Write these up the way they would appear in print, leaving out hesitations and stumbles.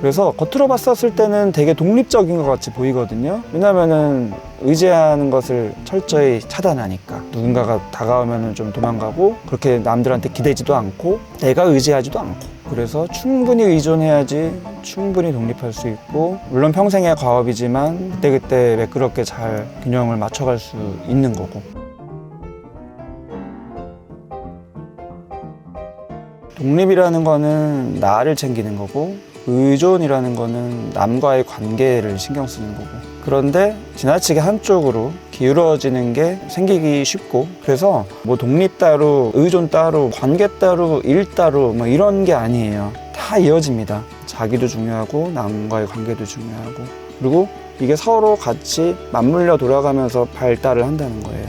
그래서 겉으로 봤었을 때는 되게 독립적인 것 같이 보이거든요. 왜냐면은 의지하는 것을 철저히 차단하니까. 누군가가 다가오면은 좀 도망가고, 그렇게 남들한테 기대지도 않고, 내가 의지하지도 않고. 그래서 충분히 의존해야지 충분히 독립할 수 있고, 물론 평생의 과업이지만 그때그때 매끄럽게 잘 균형을 맞춰갈 수 있는 거고. 독립이라는 거는 나를 챙기는 거고, 의존이라는 거는 남과의 관계를 신경 쓰는 거고. 그런데 지나치게 한쪽으로 기울어지는 게 생기기 쉽고, 그래서 뭐 독립 따로, 의존 따로, 관계 따로, 일 따로 뭐 이런 게 아니에요. 다 이어집니다. 자기도 중요하고 남과의 관계도 중요하고, 그리고 이게 서로 같이 맞물려 돌아가면서 발달을 한다는 거예요.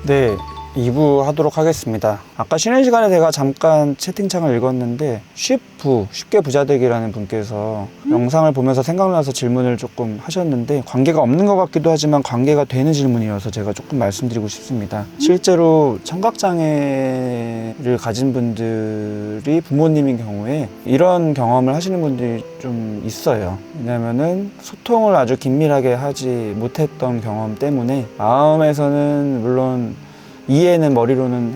네, 2부 하도록 하겠습니다. 아까 쉬는 시간에 제가 잠깐 채팅창을 읽었는데, 쉽게 부자 되기라는 분께서 영상을 보면서 생각나서 질문을 조금 하셨는데, 관계가 없는 것 같기도 하지만 관계가 되는 질문이어서 제가 조금 말씀드리고 싶습니다. 실제로 청각장애를 가진 분들이 부모님인 경우에 이런 경험을 하시는 분들이 좀 있어요. 왜냐면은 소통을 아주 긴밀하게 하지 못했던 경험 때문에 마음에서는 물론 이해는 머리로는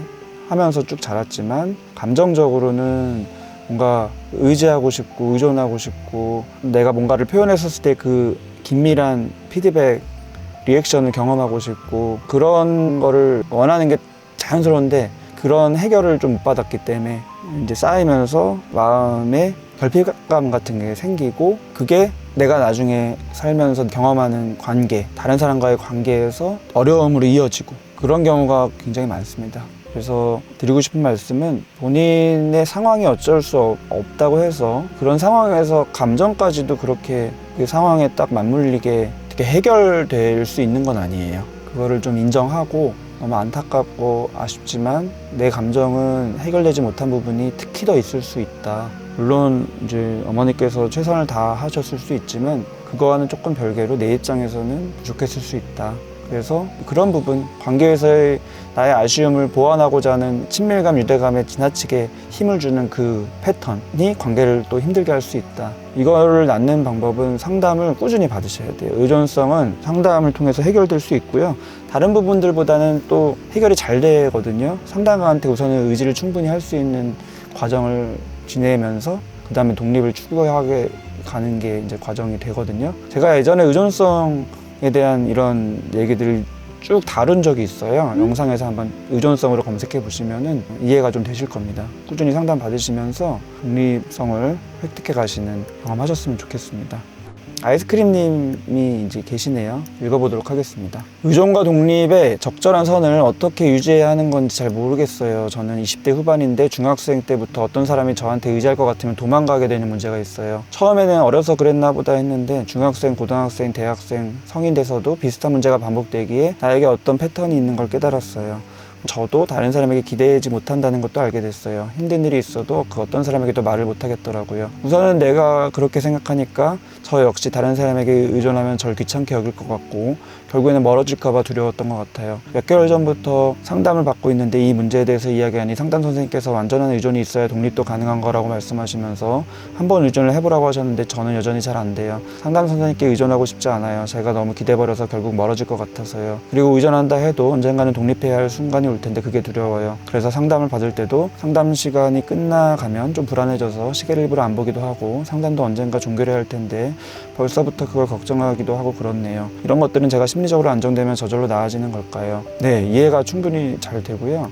하면서 쭉 자랐지만 감정적으로는 뭔가 의지하고 싶고 의존하고 싶고, 내가 뭔가를 표현했었을 때 그 긴밀한 피드백, 리액션을 경험하고 싶고, 그런 거를 원하는 게 자연스러운데 그런 해결을 좀 못 받았기 때문에 이제 쌓이면서 마음에 결핍감 같은 게 생기고, 그게 내가 나중에 살면서 경험하는 관계, 다른 사람과의 관계에서 어려움으로 이어지고, 그런 경우가 굉장히 많습니다. 그래서 드리고 싶은 말씀은, 본인의 상황이 어쩔 수 없다고 해서 그런 상황에서 감정까지도 그렇게 그 상황에 딱 맞물리게 어떻게 해결될 수 있는 건 아니에요. 그거를 좀 인정하고, 너무 안타깝고 아쉽지만 내 감정은 해결되지 못한 부분이 특히 더 있을 수 있다. 물론 이제 어머니께서 최선을 다하셨을 수 있지만 그거와는 조금 별개로 내 입장에서는 부족했을 수 있다. 그래서 그런 부분, 관계에서의 나의 아쉬움을 보완하고자 하는 친밀감, 유대감에 지나치게 힘을 주는 그 패턴이 관계를 또 힘들게 할 수 있다. 이거를 낳는 방법은 상담을 꾸준히 받으셔야 돼요. 의존성은 상담을 통해서 해결될 수 있고요. 다른 부분들보다는 또 해결이 잘 되거든요. 상담가한테 우선은 의지를 충분히 할 수 있는 과정을 지내면서 그 다음에 독립을 추구하게 가는 게 이제 과정이 되거든요. 제가 예전에 의존성에 대한 이런 얘기들을 쭉 다룬 적이 있어요. 영상에서 한번 의존성으로 검색해 보시면은 이해가 좀 되실 겁니다. 꾸준히 상담 받으시면서 독립성을 획득해 가시는 경험하셨으면 좋겠습니다. 아이스크림님이 이제 계시네요. 읽어보도록 하겠습니다. 의존과 독립의 적절한 선을 어떻게 유지해야 하는 건지 잘 모르겠어요. 저는 20대 후반인데 중학생 때부터 어떤 사람이 저한테 의지할 것 같으면 도망가게 되는 문제가 있어요. 처음에는 어려서 그랬나 보다 했는데 중학생, 고등학생, 대학생, 성인 돼서도 비슷한 문제가 반복되기에 나에게 어떤 패턴이 있는 걸 깨달았어요. 저도 다른 사람에게 기대지 못한다는 것도 알게 됐어요. 힘든 일이 있어도 그 어떤 사람에게도 말을 못하겠더라고요. 우선은 내가 그렇게 생각하니까 저 역시 다른 사람에게 의존하면 절 귀찮게 여길 것 같고, 결국에는 멀어질까 봐 두려웠던 것 같아요. 몇 개월 전부터 상담을 받고 있는데 이 문제에 대해서 이야기하니 상담 선생님께서 완전한 의존이 있어야 독립도 가능한 거라고 말씀하시면서 한번 의존을 해보라고 하셨는데 저는 여전히 잘 안 돼요. 상담 선생님께 의존하고 싶지 않아요. 제가 너무 기대버려서 결국 멀어질 것 같아서요. 그리고 의존한다 해도 언젠가는 독립해야 할 순간이 올 텐데 그게 두려워요. 그래서 상담을 받을 때도 상담 시간이 끝나가면 좀 불안해져서 시계를 일부러 안 보기도 하고, 상담도 언젠가 종결해야 할 텐데 벌써부터 그걸 걱정하기도 하고 그렇네요. 이런 것들은 제가 심리적으로 안정되면 저절로 나아지는 걸까요? 네, 이해가 충분히 잘 되고요.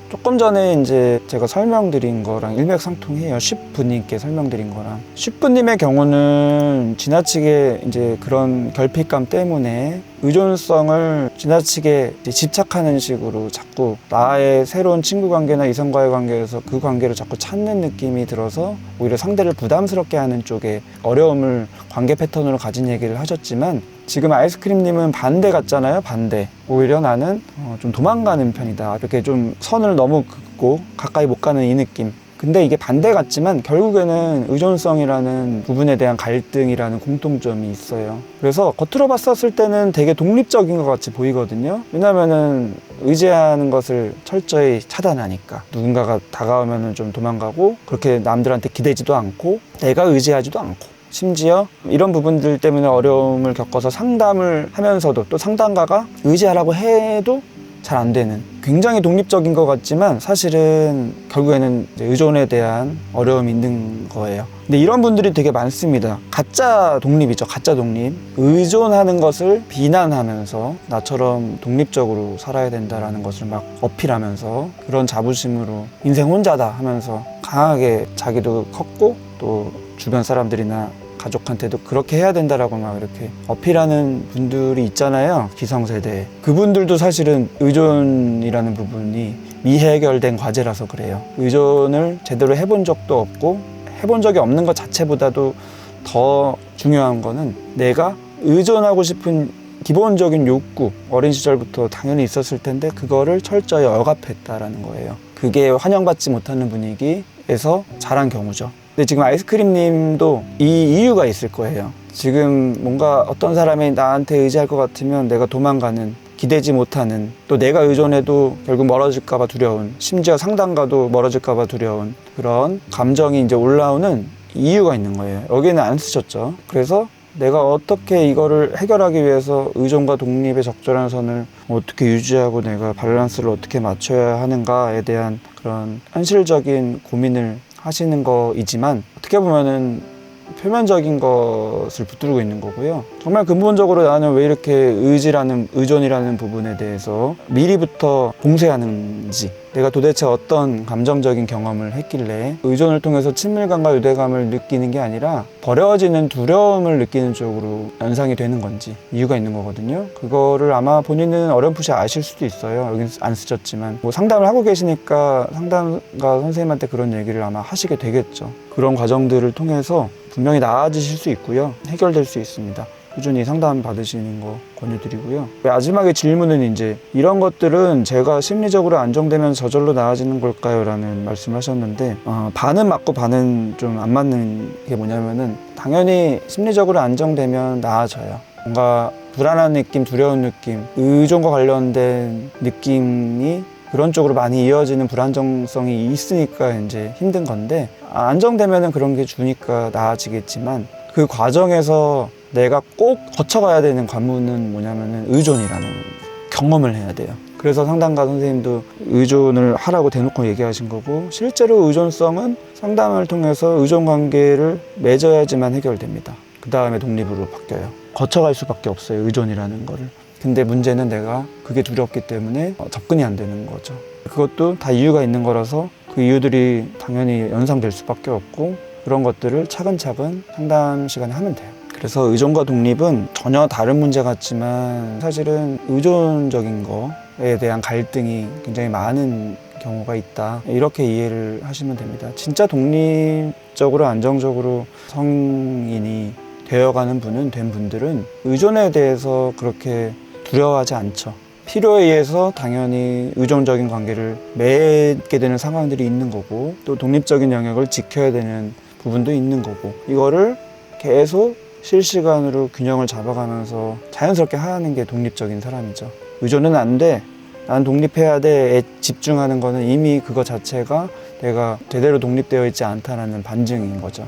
조금 전에 이제 제가 설명드린 거랑 일맥상통해요. 쉽부님께 설명드린 거랑. 쉽부님의 경우는 지나치게 이제 그런 결핍감 때문에 의존성을 지나치게 집착하는 식으로 자꾸 나의 새로운 친구 관계나 이성과의 관계에서 그 관계를 자꾸 찾는 느낌이 들어서 오히려 상대를 부담스럽게 하는 쪽에 어려움을 관계 패턴으로 가진 얘기를 하셨지만, 지금 아이스크림님은 반대 같잖아요. 반대. 오히려 나는 좀 도망가는 편이다. 이렇게 좀 선을 너무 긋고 가까이 못 가는 이 느낌. 근데 이게 반대 같지만 결국에는 의존성이라는 부분에 대한 갈등이라는 공통점이 있어요. 그래서 겉으로 봤었을 때는 되게 독립적인 것 같이 보이거든요. 왜냐면은 의지하는 것을 철저히 차단하니까. 누군가가 다가오면은 좀 도망가고, 그렇게 남들한테 기대지도 않고, 내가 의지하지도 않고. 심지어 이런 부분들 때문에 어려움을 겪어서 상담을 하면서도 또 상담가가 의지하라고 해도 잘 안 되는, 굉장히 독립적인 것 같지만 사실은 결국에는 이제 의존에 대한 어려움이 있는 거예요. 근데 이런 분들이 되게 많습니다. 가짜 독립이죠. 가짜 독립. 의존하는 것을 비난하면서 나처럼 독립적으로 살아야 된다라는 것을 막 어필하면서 그런 자부심으로 인생 혼자다 하면서 강하게 자기도 컸고 또 주변 사람들이나 가족한테도 그렇게 해야 된다라고 막 이렇게 어필하는 분들이 있잖아요. 기성세대. 그분들도 사실은 의존이라는 부분이 미해결된 과제라서 그래요. 의존을 제대로 해본 적도 없고 해본 적이 없는 것 자체보다도 더 중요한 거는 내가 의존하고 싶은 기본적인 욕구, 어린 시절부터 당연히 있었을 텐데 그거를 철저히 억압했다라는 거예요. 그게 환영받지 못하는 분위기에서 자란 경우죠. 근데 지금 아이스크림 님도 이 이유가 있을 거예요. 지금 뭔가 어떤 사람이 나한테 의지할 것 같으면 내가 도망가는, 기대지 못하는, 또 내가 의존해도 결국 멀어질까봐 두려운, 심지어 상담가도 멀어질까봐 두려운 그런 감정이 이제 올라오는 이유가 있는 거예요. 여기는 안 쓰셨죠. 그래서 내가 어떻게 이거를 해결하기 위해서 의존과 독립의 적절한 선을 어떻게 유지하고 내가 밸런스를 어떻게 맞춰야 하는가에 대한 그런 현실적인 고민을 하시는 거이지만 어떻게 보면은 표면적인 것을 붙들고 있는 거고요. 정말 근본적으로 나는 왜 이렇게 의존이라는 부분에 대해서 미리부터 봉쇄하는지, 내가 도대체 어떤 감정적인 경험을 했길래 의존을 통해서 친밀감과 유대감을 느끼는 게 아니라 버려지는 두려움을 느끼는 쪽으로 연상이 되는 건지 이유가 있는 거거든요. 그거를 아마 본인은 어렴풋이 아실 수도 있어요. 여긴 안 쓰셨지만 뭐 상담을 하고 계시니까 상담가 선생님한테 그런 얘기를 아마 하시게 되겠죠. 그런 과정들을 통해서 분명히 나아지실 수 있고요. 해결될 수 있습니다. 꾸준히 상담 받으시는 거 권유드리고요. 마지막에 질문은 이제 이런 것들은 제가 심리적으로 안정되면 저절로 나아지는 걸까요? 라는 말씀하셨는데 반은 맞고 반은 좀 안 맞는 게 뭐냐면은 당연히 심리적으로 안정되면 나아져요. 뭔가 불안한 느낌, 두려운 느낌, 의존과 관련된 느낌이 그런 쪽으로 많이 이어지는 불안정성이 있으니까 이제 힘든 건데 안정되면은 그런 게 주니까 나아지겠지만 그 과정에서 내가 꼭 거쳐가야 되는 관문은 뭐냐면은 의존이라는 경험을 해야 돼요. 그래서 상담가 선생님도 의존을 하라고 대놓고 얘기하신 거고 실제로 의존성은 상담을 통해서 의존 관계를 맺어야지만 해결됩니다. 그 다음에 독립으로 바뀌어요. 거쳐갈 수밖에 없어요. 의존이라는 거를. 근데 문제는 내가 그게 두렵기 때문에 접근이 안 되는 거죠. 그것도 다 이유가 있는 거라서 그 이유들이 당연히 연상될 수밖에 없고 그런 것들을 차근차근 상담 시간에 하면 돼요. 그래서 의존과 독립은 전혀 다른 문제 같지만 사실은 의존적인 거에 대한 갈등이 굉장히 많은 경우가 있다. 이렇게 이해를 하시면 됩니다. 진짜 독립적으로 안정적으로 성인이 되어가는 된 분들은 의존에 대해서 그렇게 두려워하지 않죠. 필요에 의해서 당연히 의존적인 관계를 맺게 되는 상황들이 있는 거고 또 독립적인 영역을 지켜야 되는 부분도 있는 거고 이거를 계속 실시간으로 균형을 잡아가면서 자연스럽게 하는 게 독립적인 사람이죠. 의존은 안 돼. 난 독립해야 돼. 집중하는 거는 이미 그거 자체가 내가 제대로 독립되어 있지 않다는 반증인 거죠.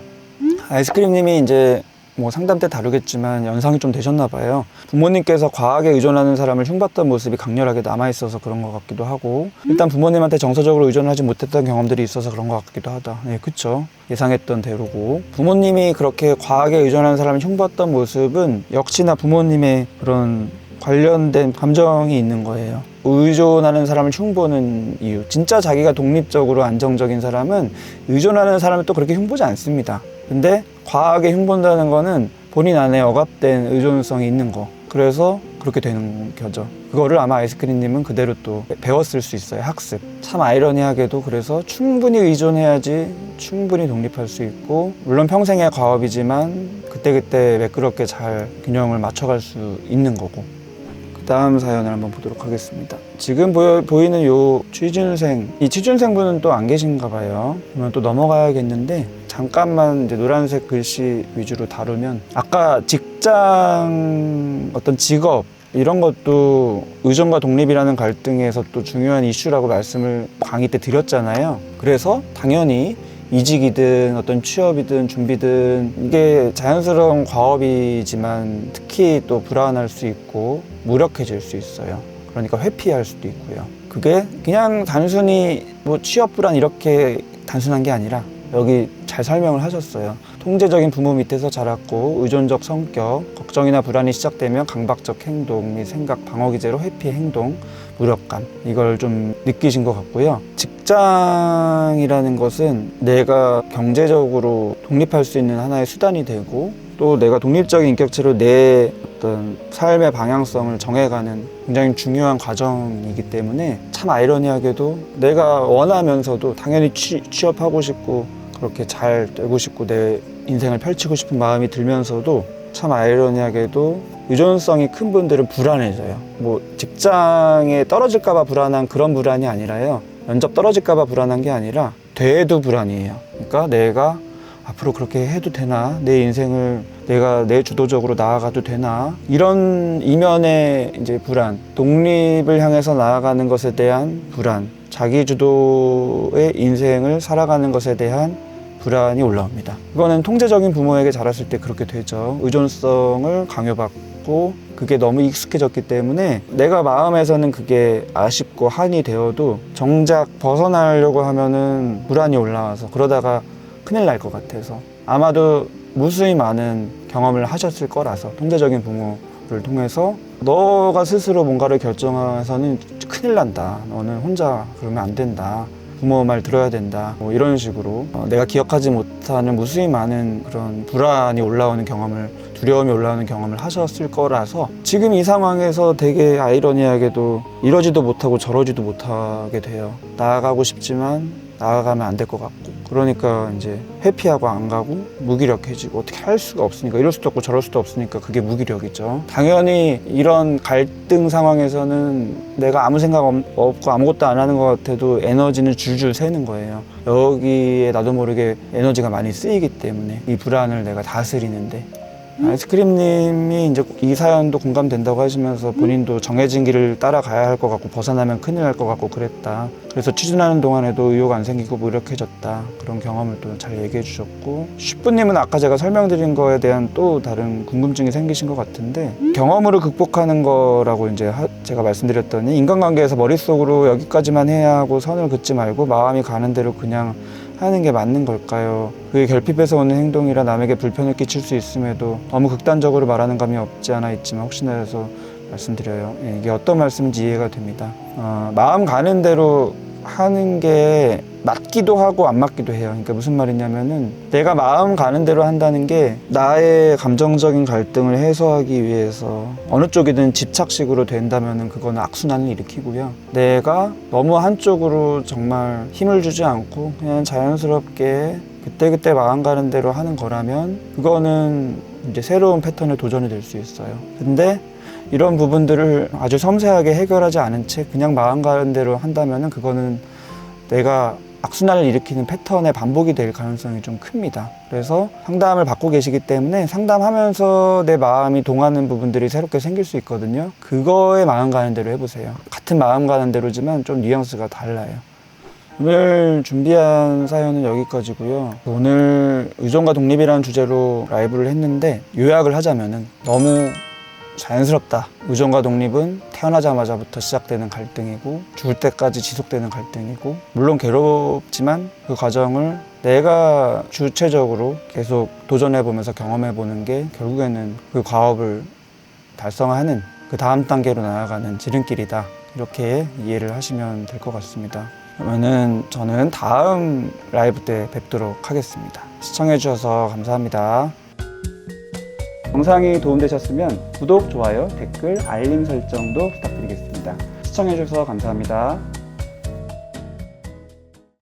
아이스크림님이 이제 뭐 상담 때 다루겠지만 연상이 좀 되셨나 봐요. 부모님께서 과하게 의존하는 사람을 흉봤던 모습이 강렬하게 남아있어서 그런 것 같기도 하고 일단 부모님한테 정서적으로 의존하지 못했던 경험들이 있어서 그런 것 같기도 하다. 네, 그쵸. 예상했던 대로고 부모님이 그렇게 과하게 의존하는 사람을 흉봤던 모습은 역시나 부모님의 그런 관련된 감정이 있는 거예요. 의존하는 사람을 흉보는 이유. 진짜 자기가 독립적으로 안정적인 사람은 의존하는 사람을 또 그렇게 흉보지 않습니다. 근데 과하게 흉본다는 거는 본인 안에 억압된 의존성이 있는 거. 그래서 그렇게 되는 거죠. 그거를 아마 아이스크림님은 그대로 또 배웠을 수 있어요. 학습. 참 아이러니하게도 그래서 충분히 의존해야지 충분히 독립할 수 있고 물론 평생의 과업이지만 그때그때 매끄럽게 잘 균형을 맞춰갈 수 있는 거고 다음 사연을 한번 보도록 하겠습니다. 지금 보이는 요 취준생, 이 취준생분은 또 안 계신가 봐요. 그러면 또 넘어가야겠는데 잠깐만 이제 노란색 글씨 위주로 다루면 아까 직장 어떤 직업 이런 것도 의존과 독립이라는 갈등에서 또 중요한 이슈라고 말씀을 강의 때 드렸잖아요. 그래서 당연히 이직이든 어떤 취업이든 준비든 이게 자연스러운 과업이지만 특히 또 불안할 수 있고 무력해질 수 있어요. 그러니까 회피할 수도 있고요. 그게 그냥 단순히 뭐 취업 불안 이렇게 단순한 게 아니라 여기 잘 설명을 하셨어요. 통제적인 부모 밑에서 자랐고 의존적 성격, 걱정이나 불안이 시작되면 강박적 행동 및 생각, 방어 기제로 회피 행동, 무력감 이걸 좀 느끼신 것 같고요. 직장이라는 것은 내가 경제적으로 독립할 수 있는 하나의 수단이 되고 또 내가 독립적인 인격체로 내 어떤 삶의 방향성을 정해가는 굉장히 중요한 과정이기 때문에 참 아이러니하게도 내가 원하면서도 당연히 취업하고 싶고 그렇게 잘 되고 싶고 내 인생을 펼치고 싶은 마음이 들면서도 참 아이러니하게도 의존성이 큰 분들은 불안해져요. 뭐 직장에 떨어질까 봐 불안한 그런 불안이 아니라요. 면접 떨어질까 봐 불안한 게 아니라 돼도 불안이에요. 그러니까 내가 앞으로 그렇게 해도 되나? 내 인생을 내가 내 주도적으로 나아가도 되나? 이런 이면의 이제 불안, 독립을 향해서 나아가는 것에 대한 불안, 자기 주도의 인생을 살아가는 것에 대한 불안이 올라옵니다. 이거는 통제적인 부모에게 자랐을 때 그렇게 되죠. 의존성을 강요받고 그게 너무 익숙해졌기 때문에 내가 마음에서는 그게 아쉽고 한이 되어도 정작 벗어나려고 하면은 불안이 올라와서 그러다가 큰일 날 것 같아서 아마도 무수히 많은 경험을 하셨을 거라서 통제적인 부모를 통해서 너가 스스로 뭔가를 결정해서는 큰일 난다. 너는 혼자 그러면 안 된다. 부모 말 들어야 된다. 뭐 이런 식으로 내가 기억하지 못하는 무수히 많은 그런 불안이 올라오는 경험을 두려움이 올라오는 경험을 하셨을 거라서 지금 이 상황에서 되게 아이러니하게도 이러지도 못하고 저러지도 못하게 돼요. 나아가고 싶지만 나아가면 안 될 것 같고 그러니까 이제 회피하고 안 가고 무기력해지고 어떻게 할 수가 없으니까 이럴 수도 없고 저럴 수도 없으니까 그게 무기력이죠. 당연히 이런 갈등 상황에서는 내가 아무 생각 없고 아무것도 안 하는 것 같아도 에너지는 줄줄 새는 거예요. 여기에 나도 모르게 에너지가 많이 쓰이기 때문에 이 불안을 내가 다스리는데 아이스크림님이 이제 이 사연도 공감된다고 하시면서 본인도 정해진 길을 따라가야 할 것 같고 벗어나면 큰일 날 것 같고 그랬다. 그래서 취준하는 동안에도 의욕 안 생기고 무력해졌다. 그런 경험을 또 잘 얘기해 주셨고 슈프님은 아까 제가 설명드린 거에 대한 또 다른 궁금증이 생기신 것 같은데 경험으로 극복하는 거라고 이제 제가 말씀드렸더니 인간관계에서 머릿속으로 여기까지만 해야 하고 선을 긋지 말고 마음이 가는 대로 그냥 하는 게 맞는 걸까요? 그게 결핍에서 오는 행동이라 남에게 불편을 끼칠 수 있음에도 너무 극단적으로 말하는 감이 없지 않아 있지만 혹시나 해서 말씀드려요. 이게 어떤 말씀인지 이해가 됩니다. 마음 가는 대로 하는 게 맞기도 하고 안 맞기도 해요. 그러니까 무슨 말이냐면은 내가 마음 가는 대로 한다는 게 나의 감정적인 갈등을 해소하기 위해서 어느 쪽이든 집착식으로 된다면은 그거는 악순환을 일으키고요. 내가 너무 한쪽으로 정말 힘을 주지 않고 그냥 자연스럽게 그때그때 마음 가는 대로 하는 거라면 그거는 이제 새로운 패턴의 도전이 될 수 있어요. 근데 이런 부분들을 아주 섬세하게 해결하지 않은 채 그냥 마음 가는 대로 한다면은 그거는 내가 악순환을 일으키는 패턴의 반복이 될 가능성이 좀 큽니다. 그래서 상담을 받고 계시기 때문에 상담하면서 내 마음이 동하는 부분들이 새롭게 생길 수 있거든요. 그거에 마음 가는 대로 해보세요. 같은 마음 가는 대로지만 좀 뉘앙스가 달라요. 오늘 준비한 사연은 여기까지고요. 오늘 의존과 독립이라는 주제로 라이브를 했는데 요약을 하자면은 너무 자연스럽다. 의존과 독립은 태어나자마자부터 시작되는 갈등이고 죽을 때까지 지속되는 갈등이고 물론 괴롭지만 그 과정을 내가 주체적으로 계속 도전해보면서 경험해보는 게 결국에는 그 과업을 달성하는 그 다음 단계로 나아가는 지름길이다. 이렇게 이해를 하시면 될 것 같습니다. 그러면은 저는 다음 라이브 때 뵙도록 하겠습니다. 시청해주셔서 감사합니다. 영상이 도움되셨으면 구독, 좋아요, 댓글, 알림 설정도 부탁드리겠습니다. 시청해주셔서 감사합니다.